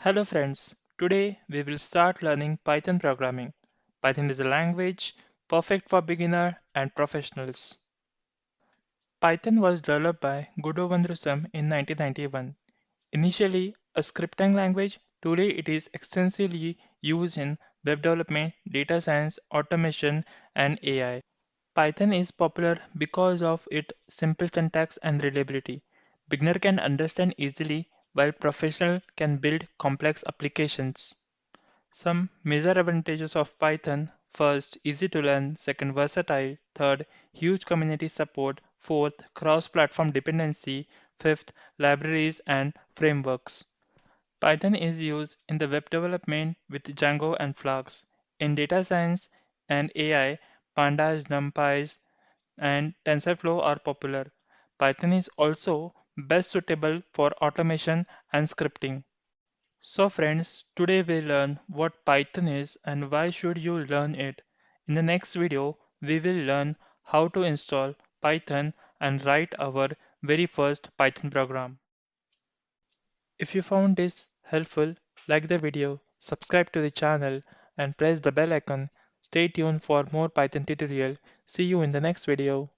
Hello friends, today we will start learning Python programming. Python is a language perfect for beginner and professionals. Python was developed by Guido van Rossum in 1991. Initially a scripting language, today it is extensively used in web development, data science, automation, and AI. Python is popular because of its simple syntax and reliability. Beginner can understand easily while professional can build complex applications. Some major advantages of Python: first, easy to learn; second, versatile; third, huge community support; fourth, cross-platform dependency; fifth, libraries and frameworks. Python is used in the web development with Django and Flask. In data science and AI, Pandas, NumPys, and TensorFlow are popular. Python is also best suitable for automation and scripting. So friends, today we learn what Python is and why should you learn it. In the next video, we will learn how to install Python and write our very first Python program. If you found this helpful, like the video, subscribe to the channel and press the bell icon. Stay tuned for more Python tutorial. See you in the next video.